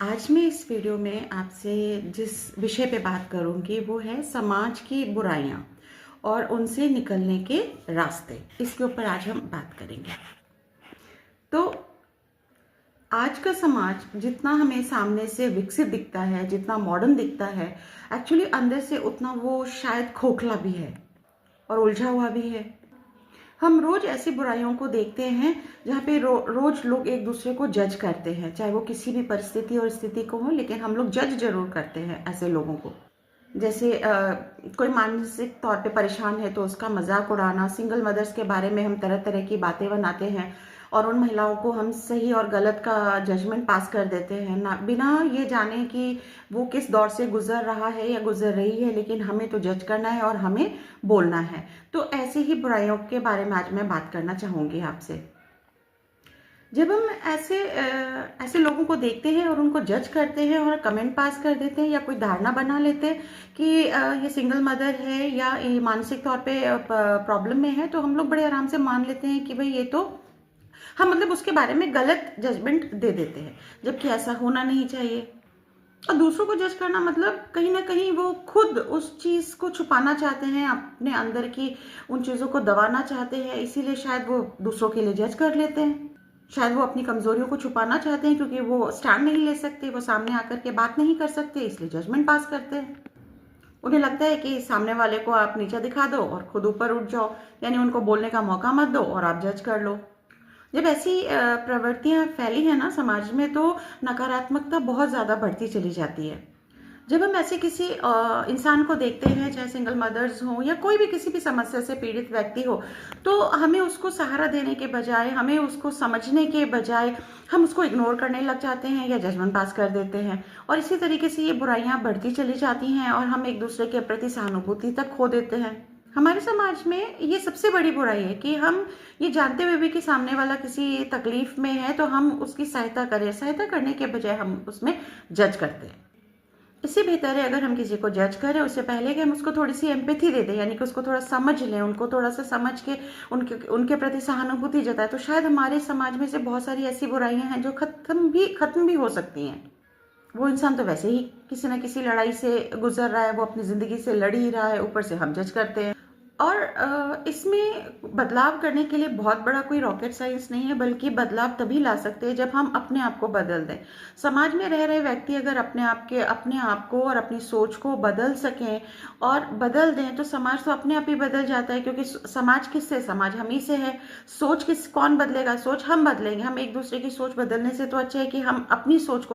आज मैं इस वीडियो में आपसे जिस विषय पे बात करूंगी वो है समाज की बुराइयां और उनसे निकलने के रास्ते। इसके ऊपर आज हम बात करेंगे। तो आज का समाज जितना हमें सामने से विकसित दिखता है, जितना मॉडर्न दिखता है, एक्चुअली अंदर से उतना वो शायद खोखला भी है और उलझा हुआ भी है। हम रोज ऐसी बुराइयों को देखते हैं जहाँ पे रोज लोग एक दूसरे को जज करते हैं, चाहे वो किसी भी परिस्थिति और स्थिति को हो, लेकिन हम लोग जज जरूर करते हैं ऐसे लोगों को। जैसे कोई मानसिक तौर पे परेशान है तो उसका मजाक उड़ाना, सिंगल मदर्स के बारे में हम तरह तरह की बातें बनाते हैं और उन महिलाओं को हम सही और गलत का जजमेंट पास कर देते हैं, ना बिना ये जाने कि वो किस दौर से गुजर रहा है या गुजर रही है, लेकिन हमें तो जज करना है और हमें बोलना है। तो ऐसे ही बुराइयों के बारे में आज मैं बात करना चाहूंगी आपसे। जब हम ऐसे लोगों को देखते हैं और उनको जज करते हैं और कमेंट पास कर देते हैं या कोई धारणा बना लेते हैं कि ये सिंगल मदर है या ये मानसिक तौर पे प्रॉब्लम में है, तो हम लोग बड़े आराम से मान लेते हैं कि भाई ये तो हम मतलब उसके बारे में गलत जजमेंट दे देते हैं, जबकि ऐसा होना नहीं चाहिए। और दूसरों को जज करना मतलब कहीं ना कहीं वो खुद उस चीज को छुपाना चाहते हैं, अपने अंदर की उन चीजों को दबाना चाहते हैं, इसीलिए शायद वो दूसरों के लिए जज कर लेते हैं। शायद वो अपनी कमजोरियों को छुपाना चाहते हैं क्योंकि वो स्टैंड नहीं ले सकते, वो सामने आकर के बात नहीं कर सकते, इसलिए जजमेंट पास करते हैं। उन्हें लगता है कि सामने वाले को आप नीचा दिखा दो और खुद ऊपर उठ जाओ, यानी उनको बोलने का मौका मत दो और आप जज कर लो। जब ऐसी प्रवृत्तियां फैली है ना समाज में, तो नकारात्मकता बहुत ज्यादा बढ़ती चली जाती है। जब हम ऐसे किसी इंसान को देखते हैं, चाहे सिंगल मदर्स हो या कोई भी किसी भी समस्या से पीड़ित व्यक्ति हो, तो हमें उसको सहारा देने के बजाय, हमें उसको समझने के बजाय हम उसको इग्नोर करने लग जाते हैं या जजमेंट पास कर देते हैं। और इसी तरीके से ये बुराइयां बढ़ती चली जाती हैं और हम एक दूसरे के प्रति सहानुभूति तक खो देते हैं। हमारे समाज में ये सबसे बड़ी बुराई है कि हम ये जानते हुए भी कि सामने वाला किसी तकलीफ में है तो हम उसकी सहायता करें, सहायता करने के बजाय हम उसमें जज करते हैं। इससे बेहतर है अगर हम किसी को जज करें उससे पहले कि हम उसको थोड़ी सी एम्पैथी दे दें, यानी कि उसको थोड़ा समझ लें, उनको थोड़ा सा समझ के उनके उनके प्रति सहानुभूति जताए, तो शायद हमारे समाज में से बहुत सारी ऐसी बुराइयां हैं जो खत्म भी हो सकती हैं। वो इंसान तो वैसे ही किसी ना किसी लड़ाई से गुजर रहा है, वो अपनी जिंदगी से लड़ ही रहा है, ऊपर से हम जज करते हैं। और इसमें बदलाव करने के लिए बहुत बड़ा कोई रॉकेट साइंस नहीं है, बल्कि बदलाव तभी ला सकते हैं जब हम अपने आप को बदल दें। समाज में रह रहे व्यक्ति अगर अपने आप को और अपनी सोच को बदल सकें और बदल दें, तो समाज तो अपने आप ही बदल जाता है, क्योंकि समाज किससे, समाज हम ही से है। सोच कौन बदलेगा? सोच हम बदलेंगे। हम एक दूसरे की सोच बदलने से तो अच्छा है कि हम अपनी सोच को